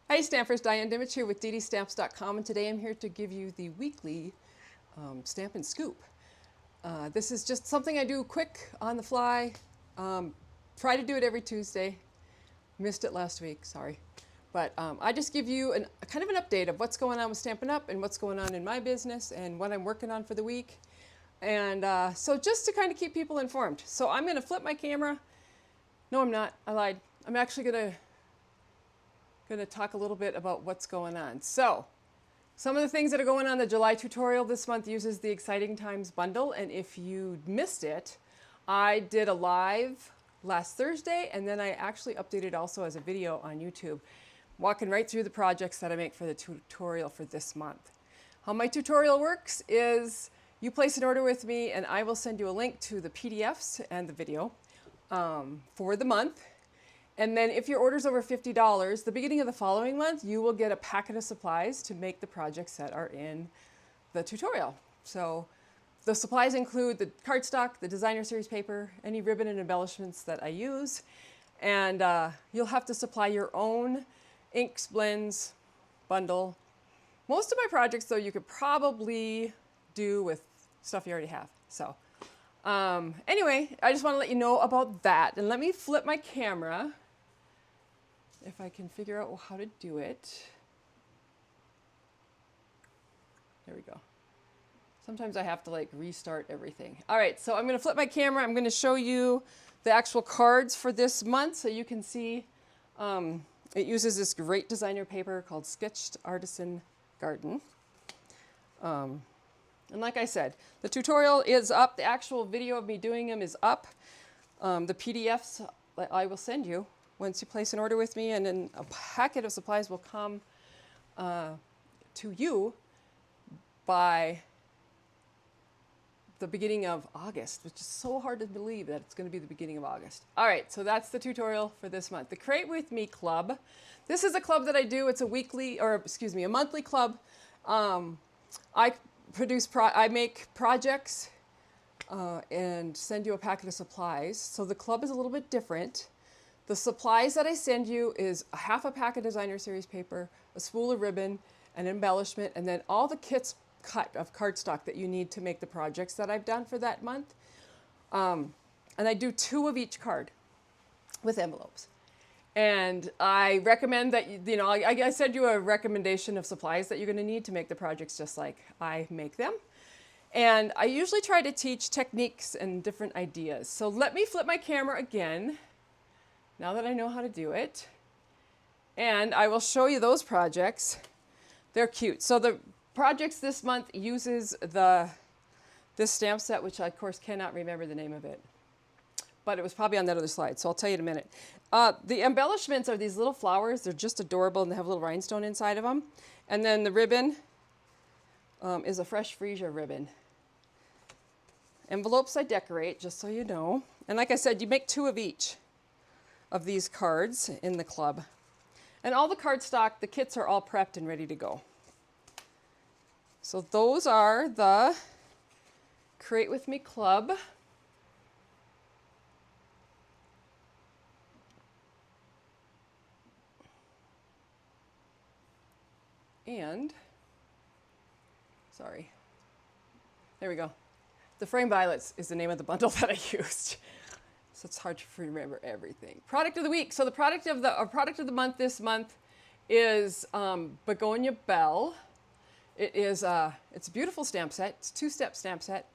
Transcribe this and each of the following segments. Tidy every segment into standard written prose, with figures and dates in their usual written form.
Hi Stampers, Diane Dimich here with DDStamps.com, and today I'm here to give you the weekly Stampin' Scoop. This is just something I do quick, on the fly. Try to do it every Tuesday. Missed it last week, sorry. But I just give you a kind of an update of what's going on with Stampin' Up! And what's going on in my business and what I'm working on for the week. And so just to kind of keep people informed. So I'm going to flip my camera. No, I'm not. I lied. I'm actually going to talk a little bit about what's going on. So, some of the things that are going on, the July tutorial this month uses the Exciting Times bundle, and if you missed it, I did a live last Thursday, and then I actually updated also as a video on YouTube, walking right through the projects that I make for the tutorial for this month. How my tutorial works is you place an order with me, and I will send you a link to the PDFs and the video for the month. And then if your order's over $50, the beginning of the following month, you will get a packet of supplies to make the projects that are in the tutorial. So the supplies include the cardstock, the designer series paper, any ribbon and embellishments that I use. And you'll have to supply your own inks, blends, bundle. Most of my projects, though, you could probably do with stuff you already have. So anyway, I just want to let you know about that. And let me flip my camera, if I can figure out how to do it. There we go. Sometimes I have to like restart everything. All right, so I'm going to flip my camera. I'm going to show you the actual cards for this month so you can see. It uses this great designer paper called Sketched Artisan Garden. And like I said, the tutorial is up. The actual video of me doing them is up. The PDFs I will send you once you place an order with me, and then a packet of supplies will come to you by the beginning of August, which is so hard to believe that it's going to be the beginning of August. All right, so that's the tutorial for this month. The Create With Me Club. This is a club that I do. It's a weekly, or excuse me, a monthly club. I make projects and send you a packet of supplies. So the club is a little bit different. The supplies that I send you is a half a pack of designer series paper, a spool of ribbon, an embellishment, and then all the kits cut of cardstock that you need to make the projects that I've done for that month. And I do 2 of each card with envelopes. And I recommend that, I send you a recommendation of supplies that you're going to need to make the projects just like I make them. And I usually try to teach techniques and different ideas. So let me flip my camera again, now that I know how to do it. And I will show you those projects. They're cute. So the projects this month uses this stamp set, which I, of course, cannot remember the name of it. But it was probably on that other slide, so I'll tell you in a minute. The embellishments are these little flowers. They're just adorable, and they have a little rhinestone inside of them. And then the ribbon is a fresh freesia ribbon. Envelopes I decorate, just so you know. And like I said, you make 2 of each of these cards in the club. And all the cardstock, the kits are all prepped and ready to go. So those are the Create With Me Club. And, sorry, there we go. The Frame Violets is the name of the bundle that I used. So it's hard to remember everything. Product of the week. So the product of the month this month is Begonia Bell. It's a beautiful stamp set. It's a 2-step stamp set.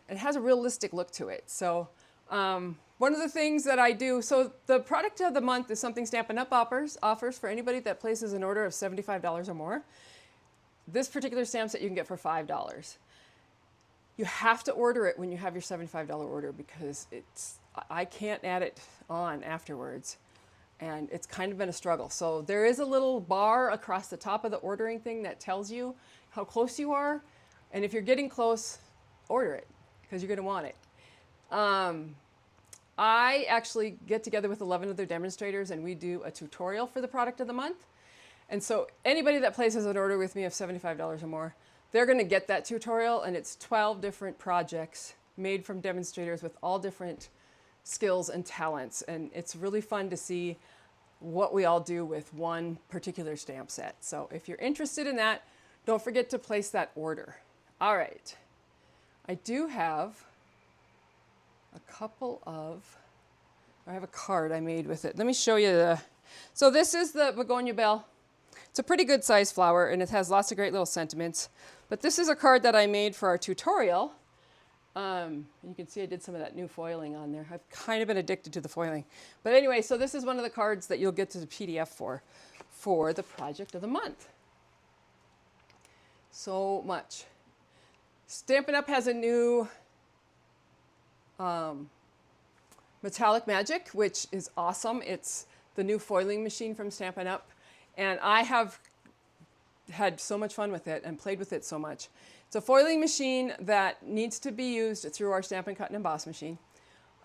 It has a realistic look to it. So one of the things that I do, so the product of the month is something Stampin' Up! offers for anybody that places an order of $75 or more. This particular stamp set you can get for $5. You have to order it when you have your $75 order because I can't add it on afterwards. And it's kind of been a struggle. So there is a little bar across the top of the ordering thing that tells you how close you are. And if you're getting close, order it because you're going to want it. I actually get together with 11 other demonstrators and we do a tutorial for the product of the month. And so anybody that places an order with me of $75 or more, they're going to get that tutorial, and it's 12 different projects made from demonstrators with all different skills and talents. And it's really fun to see what we all do with one particular stamp set. So if you're interested in that, don't forget to place that order. All right. I do have I have a card I made with it. Let me show you so this is the begonia bell. It's a pretty good size flower and it has lots of great little sentiments. But this is a card that I made for our tutorial. You can see I did some of that new foiling on there. I've kind of been addicted to the foiling. But anyway, so this is one of the cards that you'll get to the PDF for the project of the month. So much. Stampin' Up! Has a new metallic magic, which is awesome. It's the new foiling machine from Stampin' Up! And I have had so much fun with it and played with it so much. It's a foiling machine that needs to be used through our Stampin' Cut and Emboss machine.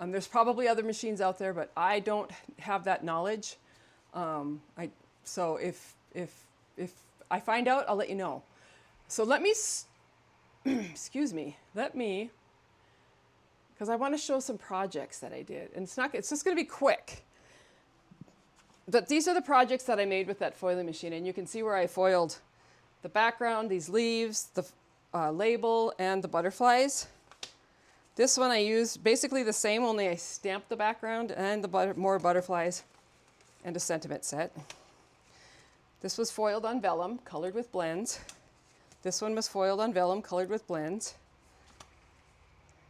There's probably other machines out there, but I don't have that knowledge. So if I find out, I'll let you know. So let me, excuse me, because I want to show some projects that I did. And it's just going to be quick. But these are the projects that I made with that foiling machine. And you can see where I foiled the background, these leaves, the label, and the butterflies. This one I used basically the same, only I stamped the background and the more butterflies and a sentiment set. This was foiled on vellum, colored with blends. This one was foiled on vellum, colored with blends.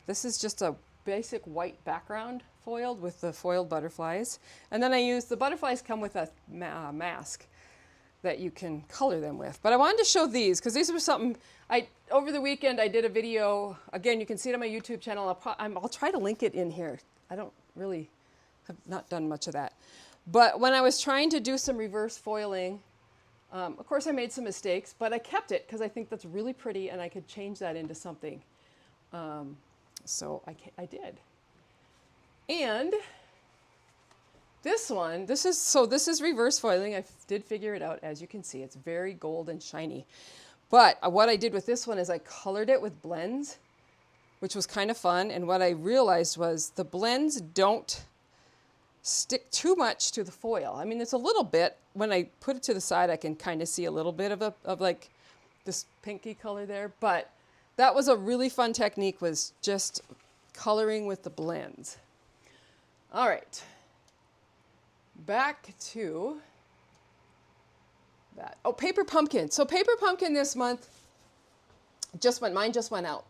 This is just a basic white background foiled with the foiled butterflies. And then I used, the butterflies come with a mask that you can color them with. But I wanted to show these because these were something, over the weekend I did a video, again you can see it on my YouTube channel, I'll try to link it in here. I don't really, have not done much of that. But when I was trying to do some reverse foiling, of course I made some mistakes, but I kept it because I think that's really pretty and I could change that into something. So I did. And this one, this is reverse foiling. I did figure it out. As you can see, it's very gold and shiny. But what I did with this one is I colored it with blends, which was kind of fun. And what I realized was the blends don't stick too much to the foil. I mean, it's a little bit. When I put it to the side, I can kind of see a little bit of like this pinky color there. But that was a really fun technique, was just coloring with the blends. All right. Back to that. Oh, paper pumpkin. So paper pumpkin this month mine just went out.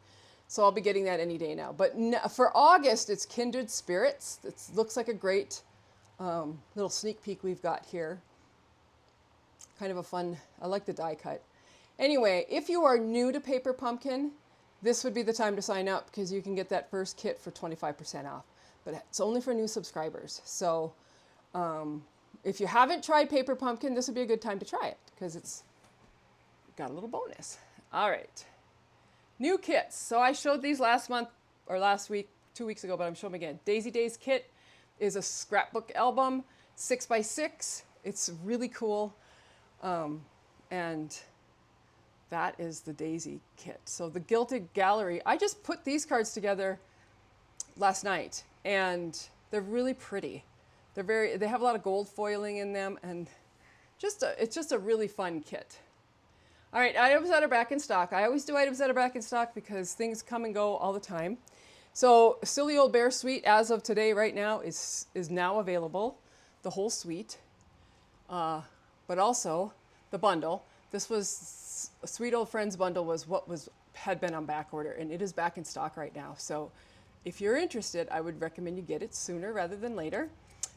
So I'll be getting that any day now. But for August, it's Kindred Spirits. It looks like a great little sneak peek we've got here. Kind of a fun, I like the die cut. Anyway, if you are new to paper pumpkin, this would be the time to sign up because you can get that first kit for 25% off. But it's only for new subscribers. So if you haven't tried paper pumpkin, this would be a good time to try it because it's got a little bonus. All right. New kits. So I showed these last month or last week, 2 weeks ago, but I'm showing them again. Daisy Days kit is a scrapbook album, 6x6. It's really cool. And that is the Daisy kit. So the Gilded Gallery, I just put these cards together last night and they're really pretty. They have a lot of gold foiling in them and it's just a really fun kit. All right, items that are back in stock. I always do items that are back in stock because things come and go all the time. So Silly Old Bear Suite, as of today, right now, is now available, the whole suite, but also the bundle. This was Sweet Old Friends bundle was what had been on back order, and it is back in stock right now. So if you're interested, I would recommend you get it sooner rather than later.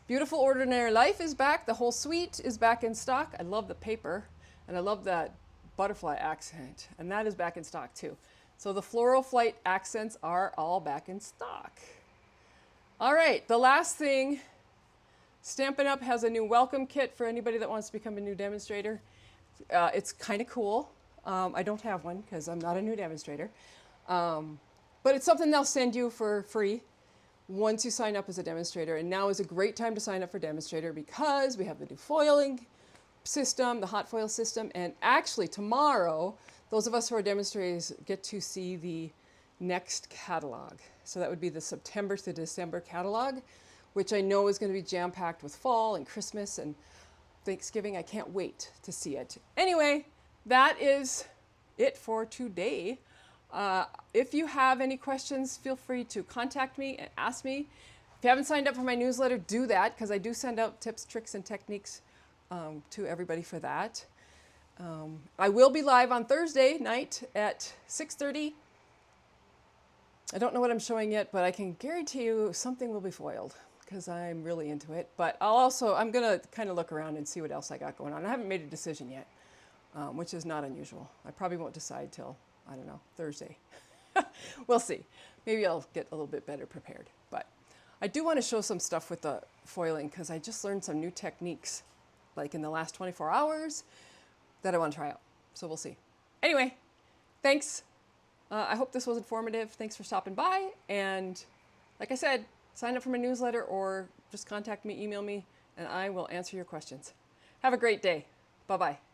Beautiful Ordinary Life is back. The whole suite is back in stock. I love the paper, and I love that butterfly accent, and that is back in stock too. So the Floral Flight accents are all back in stock. All right, the last thing, Stampin' Up! Has a new welcome kit for anybody that wants to become a new demonstrator. It's kind of cool. I don't have one because I'm not a new demonstrator. But it's something they'll send you for free once you sign up as a demonstrator. And now is a great time to sign up for demonstrator because we have the new foiling system, the hot foil system, and actually tomorrow, those of us who are demonstrators get to see the next catalog. So that would be the September to December catalog, which I know is going to be jam-packed with fall and Christmas and Thanksgiving. I can't wait to see it. Anyway, that is it for today. If you have any questions, feel free to contact me and ask me. If you haven't signed up for my newsletter, do that, because I do send out tips, tricks, and techniques to everybody for that. I will be live on Thursday night at 6:30. I don't know what I'm showing yet, but I can guarantee you something will be foiled because I'm really into it. But I'm going to kind of look around and see what else I got going on. I haven't made a decision yet, which is not unusual. I probably won't decide till, I don't know, Thursday. We'll see. Maybe I'll get a little bit better prepared. But I do want to show some stuff with the foiling because I just learned some new techniques like in the last 24 hours that I want to try out. So we'll see. Anyway, thanks. I hope this was informative. Thanks for stopping by. And like I said, sign up for my newsletter or just contact me, email me, and I will answer your questions. Have a great day. Bye-bye.